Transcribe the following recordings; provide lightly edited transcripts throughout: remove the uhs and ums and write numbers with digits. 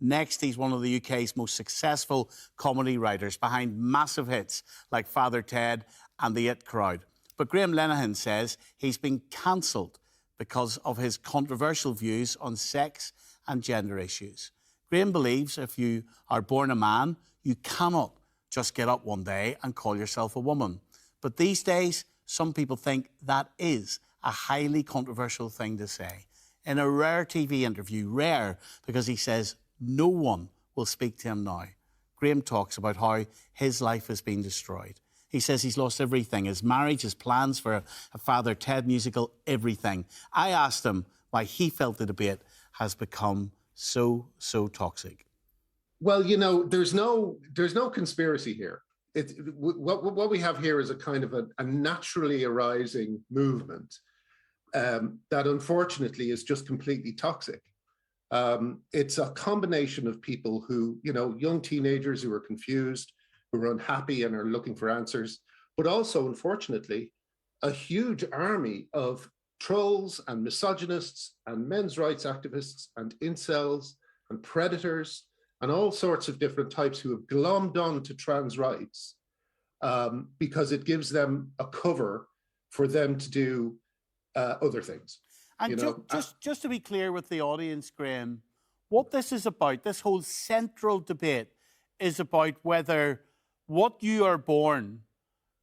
Next, he's one of the UK's most successful comedy writers, behind massive hits like Father Ted and The It Crowd. But Graham Linehan says he's been cancelled because of his controversial views on sex and gender issues. Graham believes if you are born a man, you cannot just get up one day and call yourself a woman. But these days, some people think that is a highly controversial thing to say. In a rare TV interview, rare because he says no one will speak to him now, Graham talks about how his life has been destroyed. He says he's lost everything, his marriage, his plans for a Father Ted musical, everything. I asked him why he felt the debate has become so toxic. Well, you know, there's no conspiracy here. What we have here is a kind of a naturally arising movement that unfortunately is just completely toxic. It's a combination of people who, you know, young teenagers who are confused, who are unhappy and are looking for answers, but also, unfortunately, a huge army of trolls and misogynists and men's rights activists and incels and predators and all sorts of different types who have glommed on to trans rights because it gives them a cover for them to do other things. And just to be clear with the audience, Graham, what this is about, this whole central debate is about whether what you are born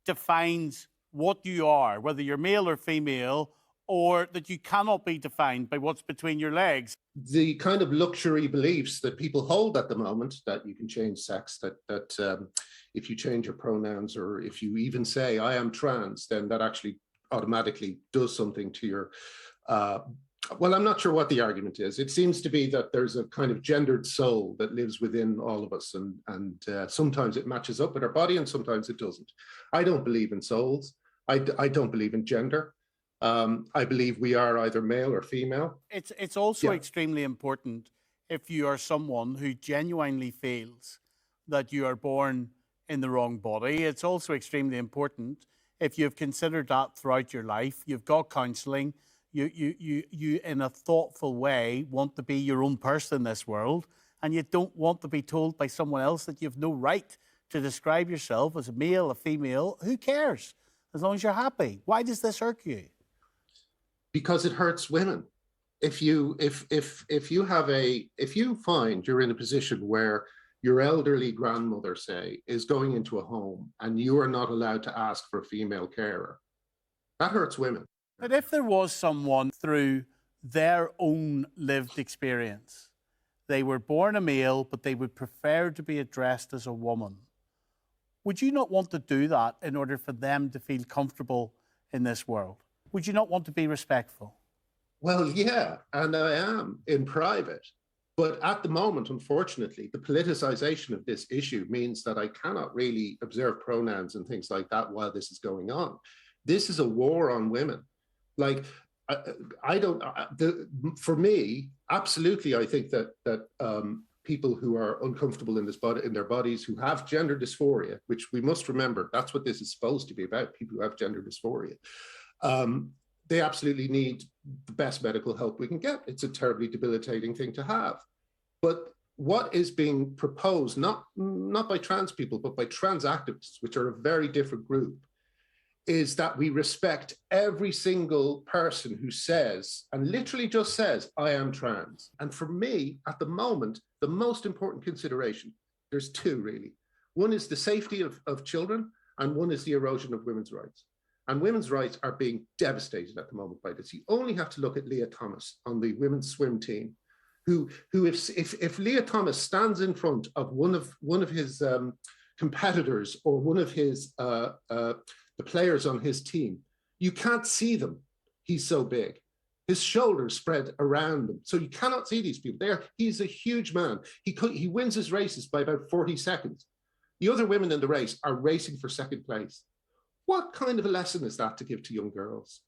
defines what you are, whether you're male or female, or that you cannot be defined by what's between your legs. The kind of luxury beliefs that people hold at the moment, that you can change sex, that if you change your pronouns, or if you even say, I am trans, then that actually automatically does something to your... well, I'm not sure what the argument is. It seems to be that there's a kind of gendered soul that lives within all of us, and sometimes it matches up with our body and sometimes it doesn't. I don't believe in souls. I don't believe in gender. I believe we are either male or female. It's also extremely important if you are someone who genuinely feels that you are born in the wrong body. It's also extremely important if you've considered that throughout your life, you've got counselling, you in a thoughtful way want to be your own person in this world, and you don't want to be told by someone else that you've no right to describe yourself as a male, a female. Who cares? As long as you're happy. Why does this irk you? Because it hurts women. If you find you're in a position where your elderly grandmother, say, is going into a home and you are not allowed to ask for a female carer, that hurts women. But if there was someone through their own lived experience, they were born a male, but they would prefer to be addressed as a woman, would you not want to do that in order for them to feel comfortable in this world? Would you not want to be respectful? Well, yeah, and I am in private. But at the moment, unfortunately, the politicization of this issue means that I cannot really observe pronouns and things like that while this is going on. This is a war on women. Like, for me, absolutely, I think that people who are uncomfortable in their bodies, who have gender dysphoria, which we must remember, that's what this is supposed to be about, people who have gender dysphoria. They absolutely need the best medical help we can get. It's a terribly debilitating thing to have. But what is being proposed, not by trans people, but by trans activists, which are a very different group, is that we respect every single person who says, and literally just says, I am trans. And for me, at the moment, the most important consideration, there's two really. One is the safety of children, and one is the erosion of women's rights. And women's rights are being devastated at the moment by this. You only have to look at Leah Thomas on the women's swim team, who if Leah Thomas stands in front of one of his competitors or one of his the players on his team, you can't see them. He's so big. His shoulders spread around them, so you cannot see these people. He's a huge man. He wins his races by about 40 seconds. The other women in the race are racing for second place. What kind of a lesson is that to give to young girls?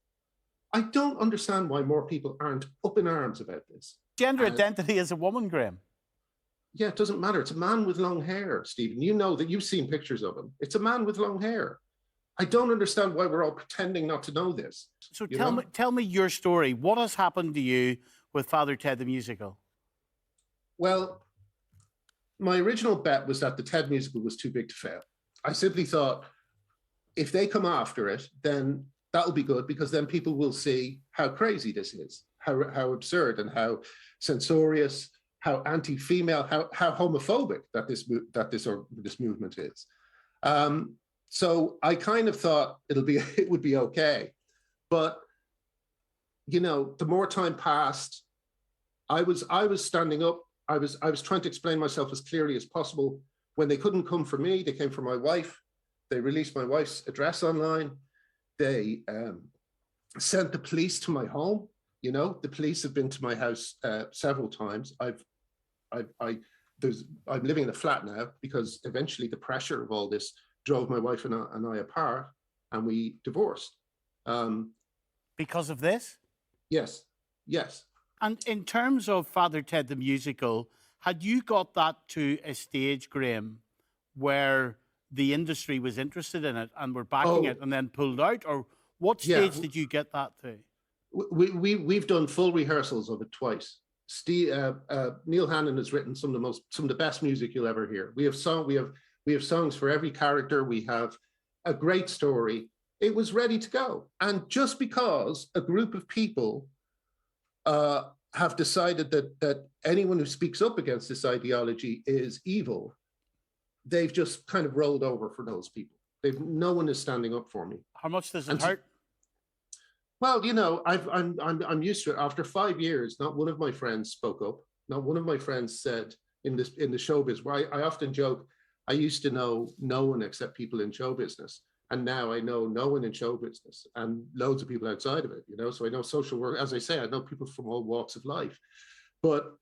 I don't understand why more people aren't up in arms about this. Gender identity as a woman, Graham. Yeah, it doesn't matter. It's a man with long hair, Stephen. You know that, you've seen pictures of him. It's a man with long hair. I don't understand why we're all pretending not to know this. So tell me your story. What has happened to you with Father Ted the musical? Well, my original bet was that the TED musical was too big to fail. I simply thought, if they come after it, then that'll be good, because then people will see how crazy this is, how absurd and how censorious, how anti-female, how homophobic that this movement is. So I kind of thought it would be okay, but you know, the more time passed, I was standing up. I was trying to explain myself as clearly as possible. When they couldn't come for me, they came for my wife. They released my wife's address online. They sent the police to my home. You know, the police have been to my house several times. I'm living in a flat now because eventually the pressure of all this drove my wife and I apart, and we divorced. Because of this? Yes, yes. And in terms of Father Ted the musical, had you got that to a stage, Graham, where the industry was interested in it and were backing it and then pulled out? Or what stage did you get that to? We've done full rehearsals of it twice. Linehan has written some of the best music you'll ever hear. We have songs for every character. We have a great story. It was ready to go. And just because a group of people have decided that anyone who speaks up against this ideology is evil, they've just kind of rolled over for those people. No one is standing up for me. How much does it hurt? Well, you know, I'm used to it. After 5 years, not one of my friends spoke up. Not one of my friends said in the showbiz. Where I often joke, I used to know no one except people in show business, and now I know no one in show business and loads of people outside of it. You know, so I know social work. As I say, I know people from all walks of life. But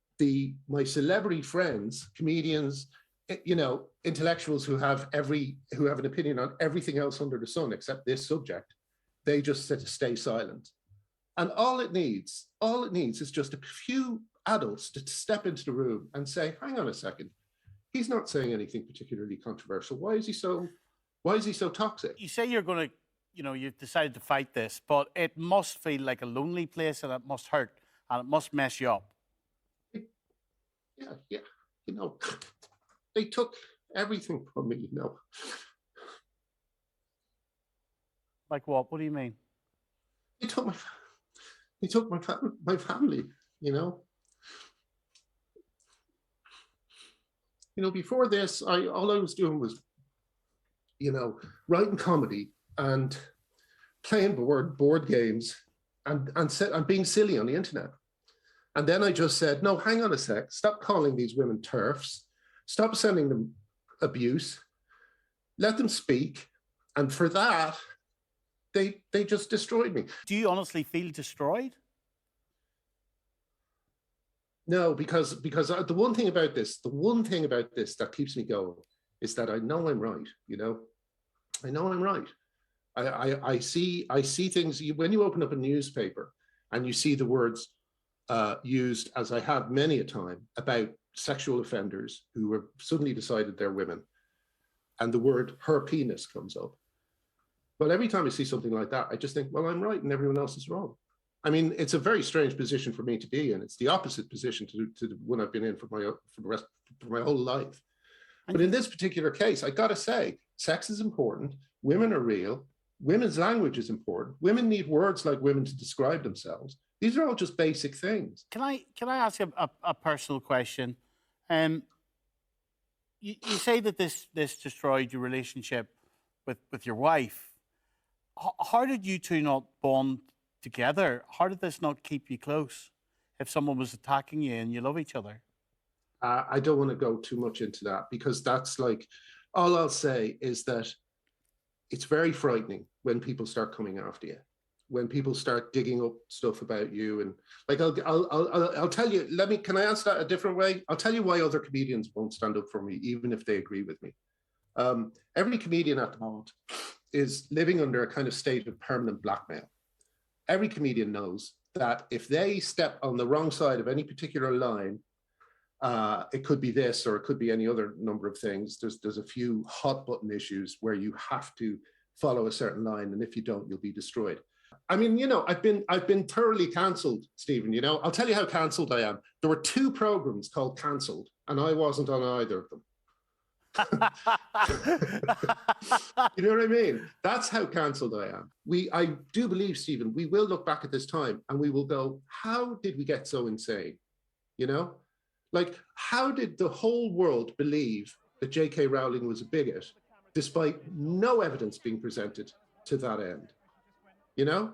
my celebrity friends, comedians, you know, intellectuals who have an opinion on everything else under the sun except this subject, they just said to stay silent. And all it needs is just a few adults to step into the room and say, hang on a second, he's not saying anything particularly controversial. Why is he so toxic? You say you're going to, you know, you've decided to fight this, but it must feel like a lonely place, and it must hurt, and it must mess you up. Yeah. You know, they took everything from me, you know. Like what? What do you mean? They took my family, you know. You know, before this, all I was doing was, you know, writing comedy and playing board games and being silly on the internet. And then I just said, no, hang on a sec, stop calling these women TERFs, stop sending them abuse, let them speak. And for that, they just destroyed me. Do you honestly feel destroyed? No, because the one thing about this that keeps me going is that I know I'm right. You know, I know I'm right. I see things. When you open up a newspaper and you see the words used, as I have many a time, about sexual offenders who have suddenly decided they're women, and the word "her penis" comes up. Well, every time I see something like that, I just think, well, I'm right and everyone else is wrong. I mean, it's a very strange position for me to be in. It's the opposite position to the one I've been in for my whole life. But in this particular case, I got to say, sex is important. Women are real. Women's language is important. Women need words like women to describe themselves. These are all just basic things. Can I ask you a personal question? You say that this destroyed your relationship with your wife. How did you two not bond together? How did this not keep you close if someone was attacking you and you love each other? I don't want to go too much into that, because that's like, all I'll say is that it's very frightening when people start coming after you, when people start digging up stuff about you. And like, I'll tell you, can I answer that a different way? I'll tell you why other comedians won't stand up for me, even if they agree with me. Every comedian at the moment is living under a kind of state of permanent blackmail. Every comedian knows that if they step on the wrong side of any particular line, it could be this, or it could be any other number of things. There's a few hot button issues where you have to follow a certain line, and if you don't, you'll be destroyed. I mean, you know, I've been thoroughly cancelled, Stephen. You know, I'll tell you how cancelled I am. There were 2 programs called Cancelled, and I wasn't on either of them. You know what I mean? That's how cancelled I am. I do believe, Stephen, we will look back at this time and we will go, how did we get so insane? You know, like, how did the whole world believe that J.K. Rowling was a bigot, despite no evidence being presented to that end? You know,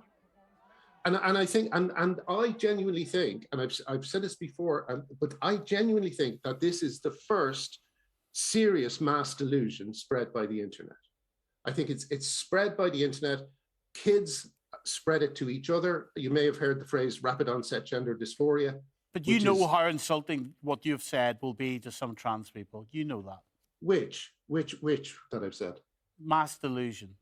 and I think, and I genuinely think, and I've said this before, but I genuinely think that this is the first serious mass delusion spread by the internet. I think it's spread by the internet. Kids spread it to each other. You may have heard the phrase rapid onset gender dysphoria. But you know how insulting what you've said will be to some trans people. You know that. Which that I've said? Mass delusion.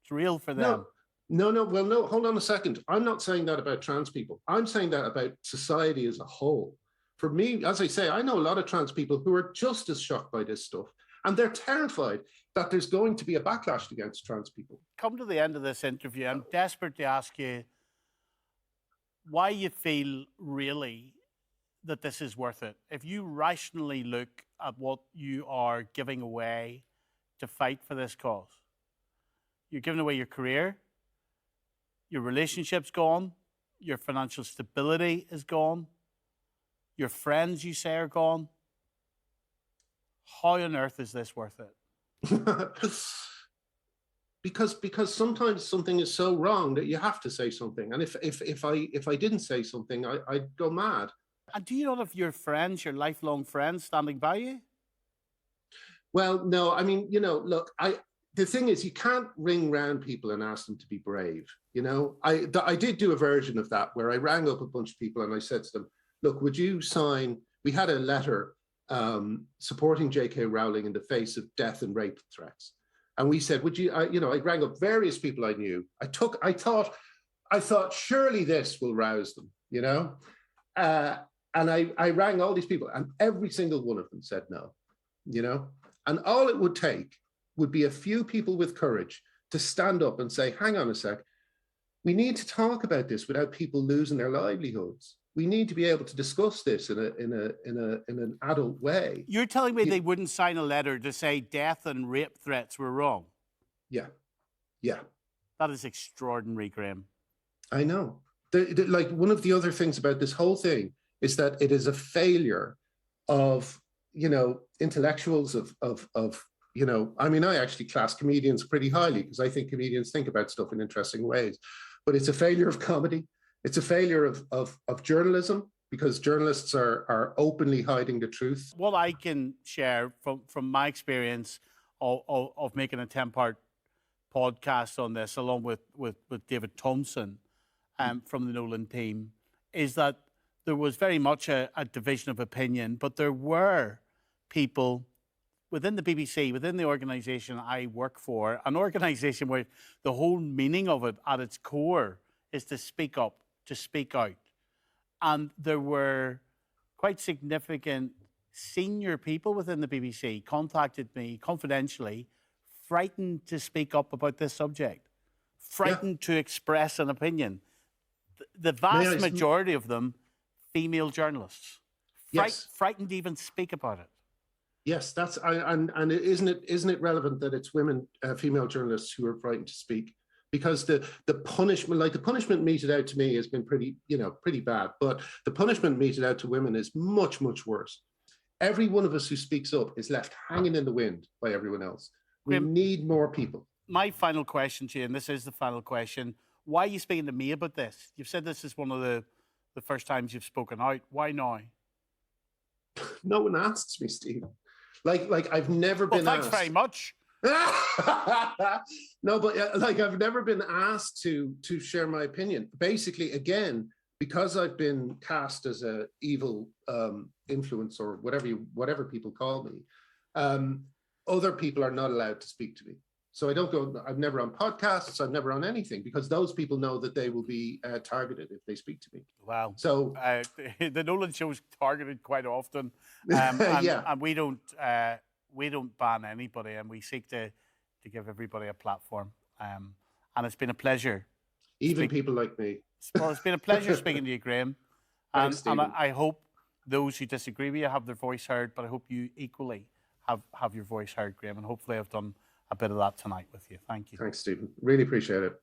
It's real for them. No, well, no, hold on a second. I'm not saying that about trans people. I'm saying that about society as a whole. For me, as I say, I know a lot of trans people who are just as shocked by this stuff, and they're terrified that there's going to be a backlash against trans people. Come to the end of this interview. I'm desperate to ask you why you feel really that this is worth it. If you rationally look at what you are giving away to fight for this cause, you're giving away your career, your relationship's gone, your financial stability is gone, your friends, you say, are gone. How on earth is this worth it? because sometimes something is so wrong that you have to say something. And if I didn't say something, I'd go mad. And do you not have your friends, your lifelong friends, standing by you? Well, no. I mean, you know, look, the thing is, you can't ring round people and ask them to be brave. You know, I did do a version of that where I rang up a bunch of people and I said to them, look, would you sign? We had a letter supporting J.K. Rowling in the face of death and rape threats. And we said, would you, I rang up various people I knew. I thought surely this will rouse them, you know? And I rang all these people and every single one of them said no, you know? And all it would take would be a few people with courage to stand up and say, hang on a sec, we need to talk about this without people losing their livelihoods. We need to be able to discuss this in an adult way. You're telling me they wouldn't sign a letter to say death and rape threats were wrong? Yeah. That is extraordinary, Graham. I know. Like, one of the other things about this whole thing is that it is a failure of, you know, intellectuals of you know, I mean, I actually class comedians pretty highly because I think comedians think about stuff in interesting ways, but it's a failure of comedy. It's a failure of journalism because journalists are openly hiding the truth. What I can share from my experience of making a 10-part podcast on this, along with David Thompson from the Nolan team, is that there was very much a division of opinion, but there were people within the BBC, within the organisation I work for, an organisation where the whole meaning of it at its core is to speak up, to speak out. And there were quite significant senior people within the BBC contacted me confidentially, frightened to speak up about this subject, frightened to express an opinion. The vast majority of them, female journalists, frightened to even speak about it. Yes, and isn't it relevant that it's women, female journalists who are frightened to speak? Because the punishment meted out to me has been pretty bad, but the punishment meted out to women is much, much worse. Every one of us who speaks up is left hanging in the wind by everyone else. We need more people. My final question to you, and this is the final question, why are you speaking to me about this? You've said this is one of the first times you've spoken out. Why now? No one asks me, Steve. Like I've never been asked. Thanks very much. No, but like I've never been asked to share my opinion. Basically, again, because I've been cast as a evil influence or whatever people call me, other people are not allowed to speak to me. So I'm never on podcasts, I'm never on anything, because those people know that they will be targeted if they speak to me. Wow. So the Nolan show's targeted quite often. And we don't ban anybody, and we seek to give everybody a platform. And it's been a pleasure. Even people like me. Well, it's been a pleasure speaking to you, Graham. Thanks, and I hope those who disagree with you have their voice heard, but I hope you equally have your voice heard, Graham, and hopefully I've done a bit of that tonight with you. Thank you. Thanks, Stephen. Really appreciate it.